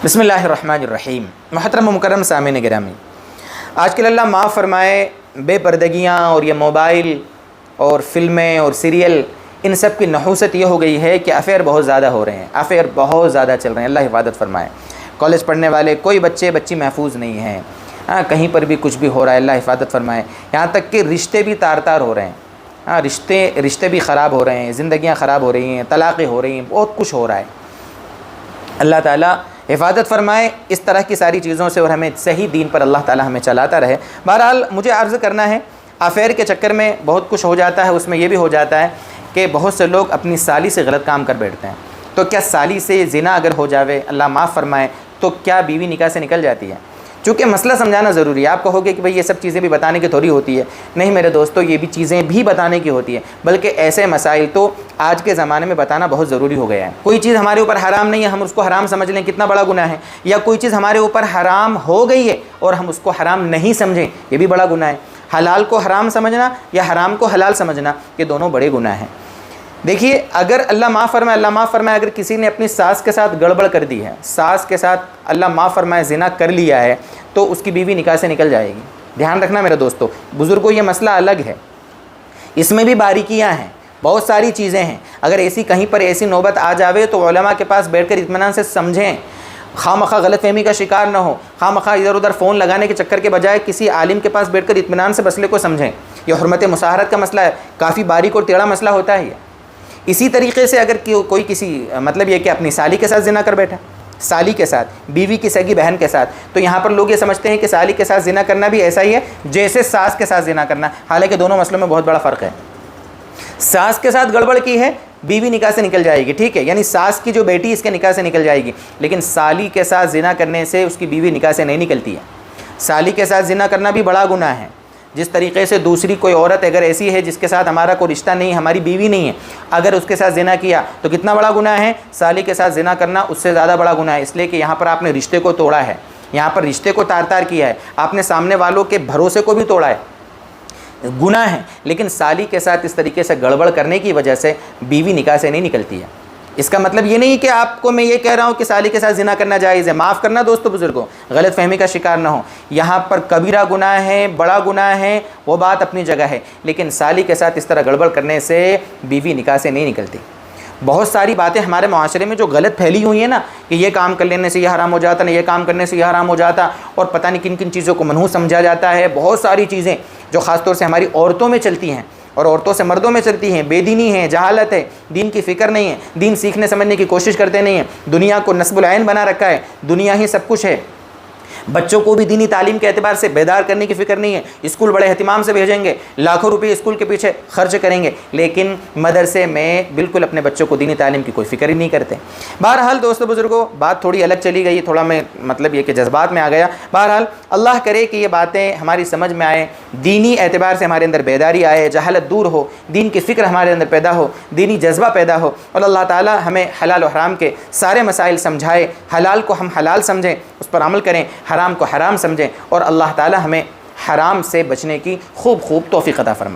بسم اللہ الرحمن الرحیم۔ محترم و مکرم سامعین گرامی، آج کل اللہ معاف فرمائے بے پردگیاں اور یہ موبائل اور فلمیں اور سیریل، ان سب کی نحوست یہ ہو گئی ہے کہ افیئر بہت زیادہ ہو رہے ہیں، افیئر بہت زیادہ چل رہے ہیں۔ اللہ حفاظت فرمائے۔ کالج پڑھنے والے کوئی بچی محفوظ نہیں ہیں، کہیں پر بھی کچھ بھی ہو رہا ہے، اللہ حفاظت فرمائے۔ یہاں تک کہ رشتے بھی تار تار ہو رہے ہیں، رشتے بھی خراب ہو رہے ہیں، زندگیاں خراب ہو رہی ہیں، طلاقیں ہو رہی ہیں، بہت کچھ ہو رہا ہے۔ اللہ تعالیٰ حفاظت فرمائے اس طرح کی ساری چیزوں سے، اور ہمیں صحیح دین پر اللہ تعالیٰ ہمیں چلاتا رہے۔ بہرحال مجھے عرض کرنا ہے، افیئر کے چکر میں بہت کچھ ہو جاتا ہے۔ اس میں یہ بھی ہو جاتا ہے کہ بہت سے لوگ اپنی سالی سے غلط کام کر بیٹھتے ہیں۔ تو کیا سالی سے زنا اگر ہو جاوے، اللہ معاف فرمائے، تو کیا بیوی نکاح سے نکل جاتی ہے؟ چونکہ مسئلہ سمجھانا ضروری ہے۔ آپ کہو گے کہ بھئی یہ سب چیزیں بھی بتانے کی تھوڑی ہوتی ہے۔ نہیں میرے دوستو، یہ بھی چیزیں بھی بتانے کی ہوتی ہے، بلکہ ایسے مسائل تو آج کے زمانے میں بتانا بہت ضروری ہو گیا ہے۔ کوئی چیز ہمارے اوپر حرام نہیں ہے، ہم اس کو حرام سمجھ لیں، کتنا بڑا گناہ ہے۔ یا کوئی چیز ہمارے اوپر حرام ہو گئی ہے اور ہم اس کو حرام نہیں سمجھیں، یہ بھی بڑا گناہ ہے۔ حلال کو حرام سمجھنا یا حرام کو حلال سمجھنا، یہ دونوں بڑے گناہ ہیں۔ دیکھیے، اگر اللہ معاف فرمائے اگر کسی نے اپنی ساس کے ساتھ گڑبڑ کر دی ہے، ساس کے ساتھ اللہ معاف فرمائے زنا کر لیا ہے، تو اس کی بیوی نکاح سے نکل جائے گی۔ دھیان رکھنا میرے دوستو، بزرگوں یہ مسئلہ الگ ہے، اس میں بھی باریکیاں ہیں، بہت ساری چیزیں ہیں۔ اگر کہیں پر ایسی نوبت آ جاوے تو علماء کے پاس بیٹھ کر اطمینان سے سمجھیں، خواہ غلط فہمی کا شکار نہ ہو، خواہ ادھر ادھر فون لگانے کے چکر کے بجائے کسی عالم کے پاس بیٹھ کر اطمینان سے مسئلے کو سمجھیں۔ یہ حرمت مساہرت کا مسئلہ ہے، کافی باریک اور ٹیڑھا مسئلہ ہوتا ہے یہ۔ اسی طریقے سے اگر کوئی کسی مطلب یہ کہ اپنی سالی کے ساتھ زنا کر بیٹھا، سالی کے ساتھ، بیوی کی سگی بہن کے ساتھ، تو یہاں پر لوگ یہ سمجھتے ہیں کہ سالی کے ساتھ زنا کرنا بھی ایسا ہی ہے جیسے ساس کے ساتھ زنا کرنا، حالانکہ دونوں مسئلوں میں بہت بڑا فرق ہے۔ ساس کے ساتھ گڑبڑ کی ہے، بیوی نکاح سے نکل جائے گی، ٹھیک ہے، یعنی ساس کی جو بیٹی اس کے نکاح سے نکل جائے گی، لیکن سالی کے ساتھ زنا کرنے سے اس کی بیوی نکاح سے نہیں نکلتی ہے۔ سالی کے ساتھ زنا کرنا بھی بڑا گناہ ہے۔ جس طریقے سے دوسری کوئی عورت اگر ایسی ہے جس کے ساتھ ہمارا کوئی رشتہ نہیں، ہماری بیوی نہیں ہے، اگر اس کے ساتھ زنا کیا تو کتنا بڑا گناہ ہے؟ سالی کے ساتھ زنا کرنا اس سے زیادہ بڑا گناہ ہے، اس لیے کہ یہاں پر آپ نے رشتے کو توڑا ہے، یہاں پر رشتے کو تار تار کیا ہے، آپ نے سامنے والوں کے بھروسے کو بھی توڑا ہے، گناہ ہے۔ لیکن سالی کے ساتھ اس طریقے سے گڑبڑ کرنے کی وجہ سے بیوی نکاح سے نہیں نکلتی ہے۔ اس کا مطلب یہ نہیں کہ آپ کو میں یہ کہہ رہا ہوں کہ سالی کے ساتھ زنا کرنا جائز ہے۔ معاف کرنا دوستو بزرگوں، غلط فہمی کا شکار نہ ہو، یہاں پر کبیرہ گناہ ہے، بڑا گناہ ہے، وہ بات اپنی جگہ ہے، لیکن سالی کے ساتھ اس طرح گڑبڑ کرنے سے بیوی نکاح سے نہیں نکلتی۔ بہت ساری باتیں ہمارے معاشرے میں جو غلط پھیلی ہوئی ہیں نا، کہ یہ کام کر لینے سے یہ حرام ہو جاتا، نہ یہ کام کرنے سے یہ حرام ہو جاتا، اور پتہ نہیں کن کن چیزوں کو منحوس سمجھا جاتا ہے۔ بہت ساری چیزیں جو خاص طور سے ہماری عورتوں میں چلتی ہیں اور عورتوں سے مردوں میں چلتی ہیں، بے دینی ہے، جہالت ہے، دین کی فکر نہیں ہے، دین سیکھنے سمجھنے کی کوشش کرتے نہیں ہیں، دنیا کو نصب العین بنا رکھا ہے، دنیا ہی سب کچھ ہے۔ بچوں کو بھی دینی تعلیم کے اعتبار سے بیدار کرنے کی فکر نہیں ہے، اسکول بڑے اہتمام سے بھیجیں گے، لاکھوں روپے اسکول کے پیچھے خرچ کریں گے، لیکن مدرسے میں بالکل اپنے بچوں کو دینی تعلیم کی کوئی فکر ہی نہیں کرتے۔ بہرحال دوستو بزرگوں، بات تھوڑی الگ چلی گئی، تھوڑا میں مطلب یہ کہ جذبات میں آ گیا۔ بہرحال اللہ کرے کہ یہ باتیں ہماری سمجھ میں آئیں، دینی اعتبار سے ہمارے اندر بیداری آئے، جہالت دور ہو، دین کی فکر ہمارے اندر پیدا ہو، دینی جذبہ پیدا ہو، اور اللہ تعالی ہمیں حلال و حرام کے سارے مسائل سمجھائے، حلال کو ہم حلال سمجھیں، اس پر عمل کریں، حرام کو حرام سمجھیں، اور اللہ تعالی ہمیں حرام سے بچنے کی خوب توفیق عطا فرمائے۔